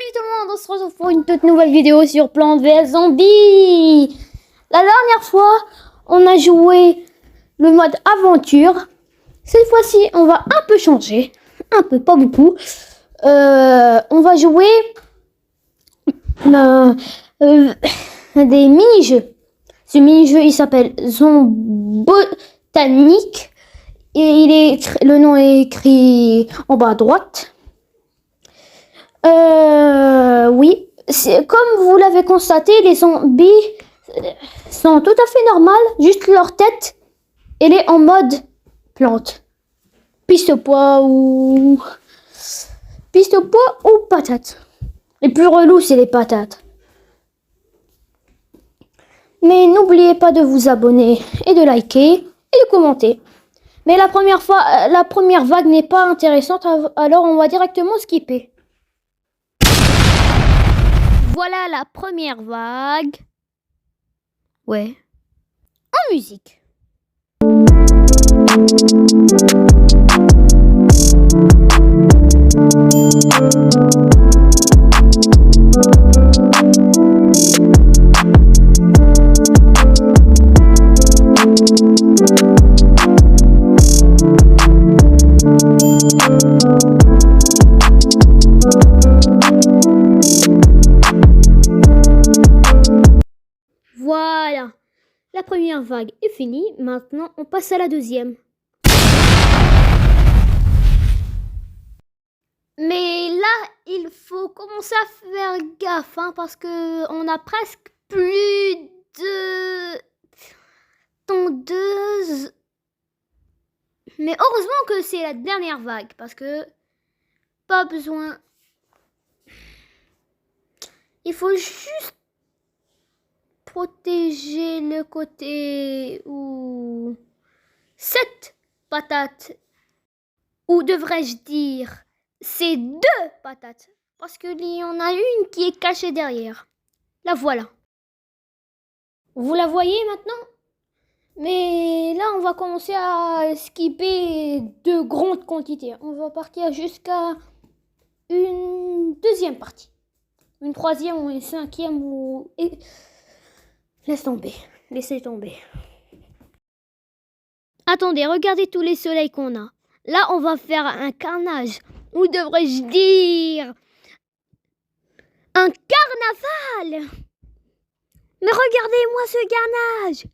Salut tout le monde, on se retrouve pour une toute nouvelle vidéo sur Plants vs Zombies. La dernière fois, on a joué le mode aventure. Cette fois-ci, on va un peu changer. Un peu, pas beaucoup. On va jouer des mini-jeux. Ce mini-jeu, il s'appelle Zombotanique. Et le nom est écrit en bas à droite. Oui, comme vous l'avez constaté, les zombies sont tout à fait normales, juste leur tête, elle est en mode plante. Piste au pois ou patate. Les plus relous, c'est les patates. Mais n'oubliez pas de vous abonner et de liker et de commenter. Mais la première vague n'est pas intéressante, alors on va directement skipper. Voilà la première vague. Ouais. En musique. Voilà, la première vague est finie, maintenant on passe à la deuxième. Mais là, il faut commencer à faire gaffe, hein, parce que on a presque plus de tondeuses. Mais heureusement que c'est la dernière vague, parce que pas besoin. Il faut juste protéger le côté où cette patate, ou devrais-je dire, ces deux patates, parce qu'il y en a une qui est cachée derrière. La voilà. Vous la voyez maintenant? Mais là, on va commencer à skipper de grandes quantités. On va partir jusqu'à une deuxième partie. Une troisième ou une cinquième ou... Laisse tomber. Laissez tomber. Attendez, regardez tous les soleils qu'on a. Là, on va faire un carnage. Ou devrais-je dire... un carnaval. Mais regardez-moi ce carnage.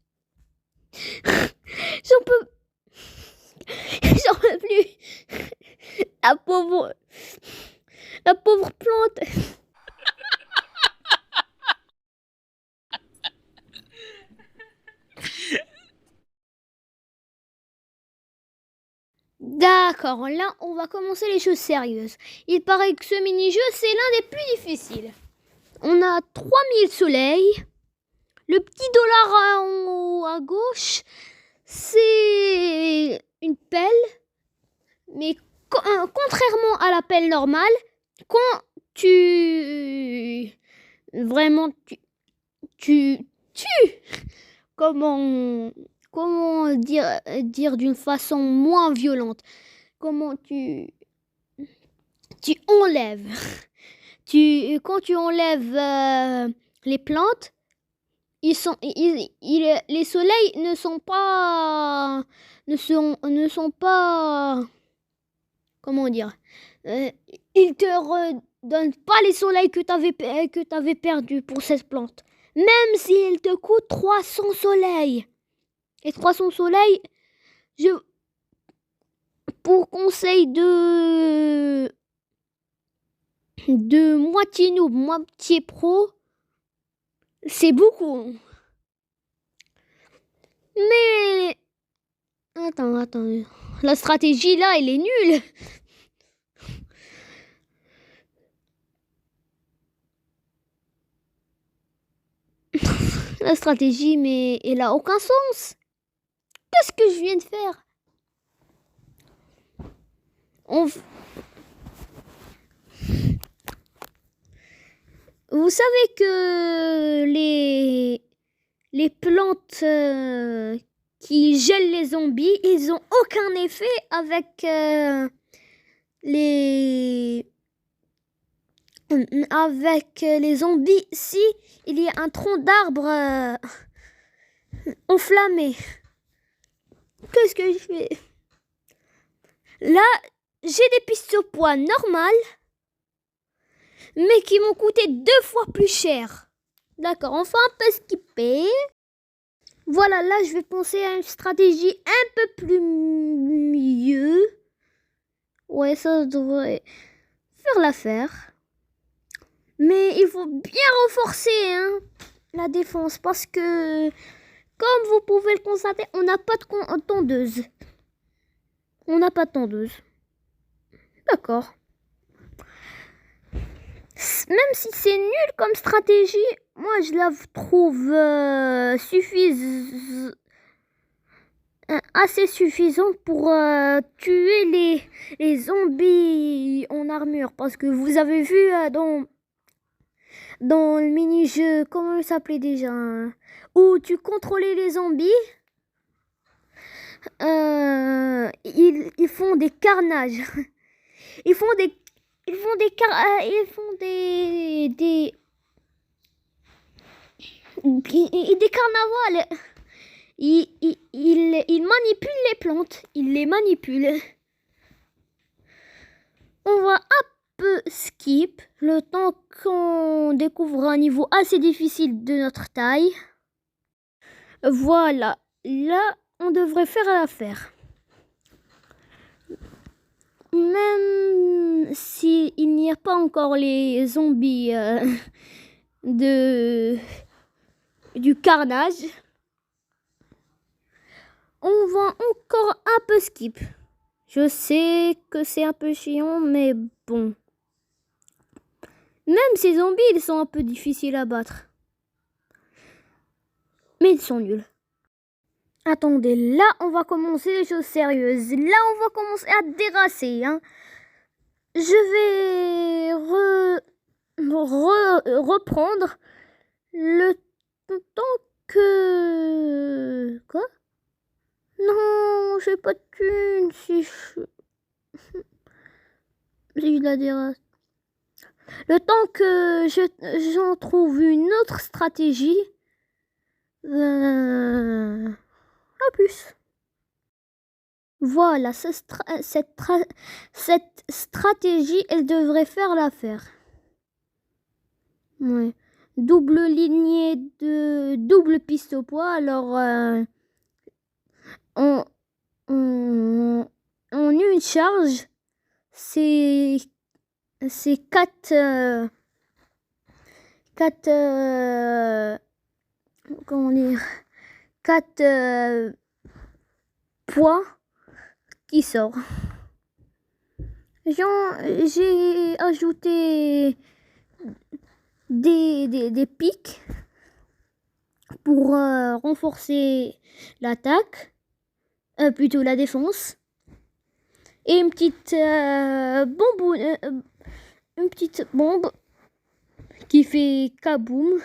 J'en peux plus. La pauvre plante. D'accord, là on va commencer les choses sérieuses. Il paraît que ce mini-jeu c'est l'un des plus difficiles. On a 3000 soleils. Le petit dollar en haut à gauche, c'est une pelle. Mais contrairement à la pelle normale, quand vraiment tu comment dire d'une façon moins violente, comment tu enlèves quand tu enlèves les plantes, les soleils ne sont pas comment dire, ils te redonnent pas les soleils que t'avais perdus pour cette plante, même s'il te coûte 300 soleils. Et 300 soleils, pour conseil de moitié noob, moitié pro, c'est beaucoup. Mais attends, la stratégie là, elle est nulle. La stratégie, mais elle a aucun sens. Qu'est-ce que je viens de faire? Vous savez que les plantes qui gèlent les zombies, ils ont aucun effet avec avec les zombies si il y a un tronc d'arbre enflammé. Qu'est-ce que je fais? Là, j'ai des pistes au poids normales, mais qui m'ont coûté 2 fois plus cher. D'accord, on va un peu skipper. Voilà, là, je vais penser à une stratégie un peu plus mieux. Ouais, ça devrait faire l'affaire. Mais il faut bien renforcer la défense parce que, comme vous pouvez le constater, on n'a pas de tondeuse. On n'a pas de tondeuse. D'accord. Même si c'est nul comme stratégie, moi je la trouve assez suffisante pour tuer les zombies en armure. Parce que vous avez vu dans le mini-jeu, comment il s'appelait déjà, où tu contrôlais les zombies, ils font des carnages. Ils font des carnavals. Ils manipulent les plantes. Ils les manipulent. On va un peu skip le temps qu'on découvre un niveau assez difficile de notre taille. Voilà. Là, on devrait faire l'affaire. Même s'il n'y a pas encore les zombies du carnage, on va encore un peu skip. Je sais que c'est un peu chiant, mais bon. Même ces zombies, ils sont un peu difficiles à battre. Mais ils sont nuls. Attendez, là, on va commencer les choses sérieuses. Là, on va commencer à terrasser. Je vais reprendre le temps que... Quoi? Non, j'ai pas de thune. Si je la dérasse. Le temps que j'en trouve une autre stratégie. À plus. Voilà, cette stratégie, elle devrait faire l'affaire. Ouais. Double lignée de double piste au poids. Alors, en une charge, c'est 4 comment dire, 4 poids qui sort. J'ai ajouté des pics pour renforcer l'attaque, plutôt la défense, et une petite bombe qui fait kaboum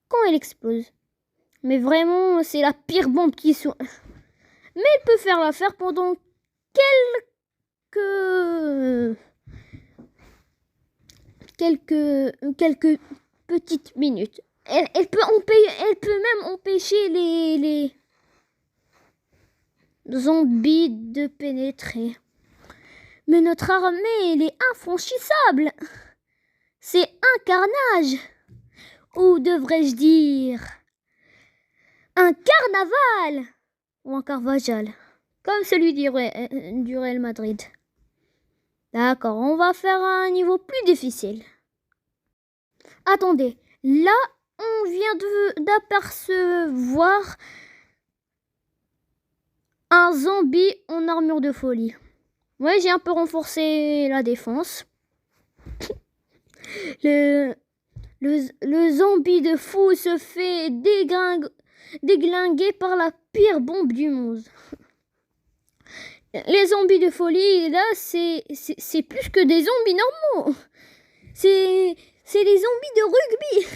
quand elle explose. Mais vraiment, c'est la pire bombe qui soit. Mais elle peut faire l'affaire pendant quelques petites minutes. Elle peut même empêcher les zombies de pénétrer. Mais notre armée, elle est infranchissable. C'est un carnage. Ou devrais-je dire un carnaval. Ou un carvajal. Comme celui du Real Madrid. D'accord, on va faire un niveau plus difficile. Attendez, là, on vient d'apercevoir un zombie en armure de folie. Ouais, j'ai un peu renforcé la défense. Le zombie de fou se fait déglinguer par la pire bombe du monde. Les zombies de folie, là, c'est plus que des zombies normaux. C'est des zombies de rugby.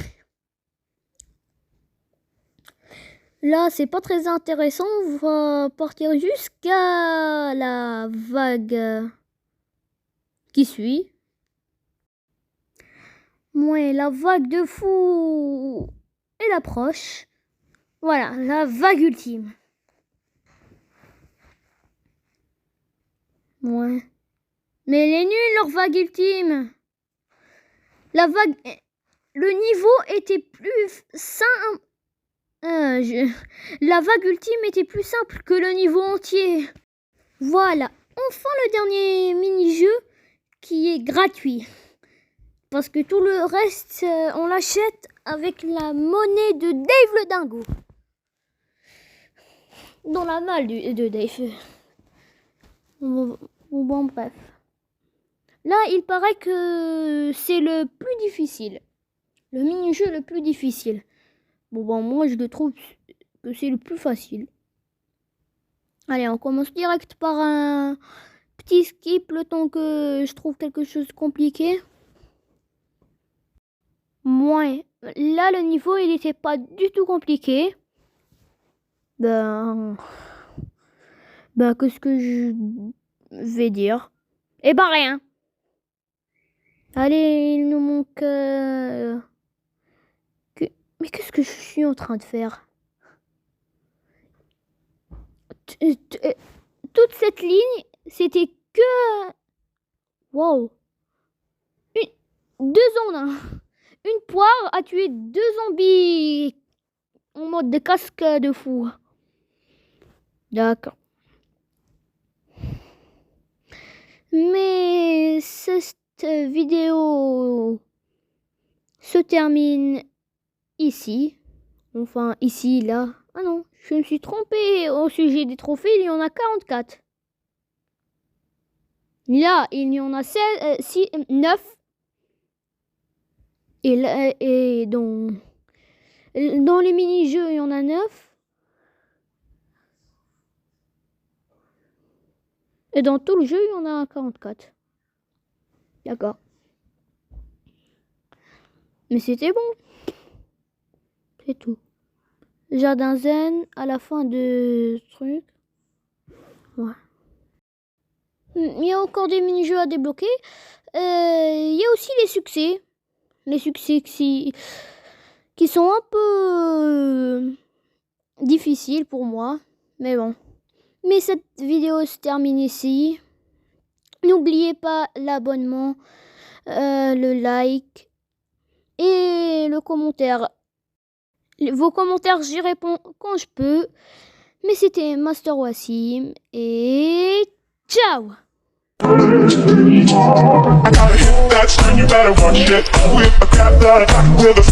Là, c'est pas très intéressant. On va partir jusqu'à la vague qui suit. Ouais, la vague de fou. Elle approche. Voilà, la vague ultime. Ouais. Mais elle est nulle, leur vague ultime. La vague... Le niveau était plus simple. La vague ultime était plus simple que le niveau entier. Voilà. Enfin le dernier mini-jeu qui est gratuit. Parce que tout le reste, on l'achète avec la monnaie de Dave le Dingo. Dans la malle de Dave. Bon, bref. Là, il paraît que c'est le plus difficile. Le mini-jeu le plus difficile. Bon, moi, je le trouve que c'est le plus facile. Allez, on commence direct par un petit skip le temps que je trouve quelque chose de compliqué. Moi, là, le niveau, il n'était pas du tout compliqué. Qu'est-ce que je vais dire? Eh ben, rien. Allez, il nous manque... Mais qu'est-ce que je suis en train de faire? Toute cette ligne, c'était que... Wow. Deux zombies. Une poire a tué 2 zombies en mode de casque de fou. D'accord. Mais cette vidéo se termine ici. Enfin, ici, là. Ah non, je me suis trompée au sujet des trophées. Il y en a 44. Là, il y en a 9. Et dans les mini-jeux, il y en a 9. Et dans tout le jeu, il y en a 44. D'accord. Mais c'était bon. C'est tout. Jardin zen à la fin de ce truc. Ouais. Il y a encore des mini-jeux à débloquer. Il y a aussi les succès. Les succès qui sont un peu difficiles pour moi. Mais bon. Mais cette vidéo se termine ici. N'oubliez pas l'abonnement, le like et le commentaire. Vos commentaires, j'y réponds quand je peux. Mais c'était Master Wassim et ciao! I gotta hit that screen, you better watch it. With a cat that I with a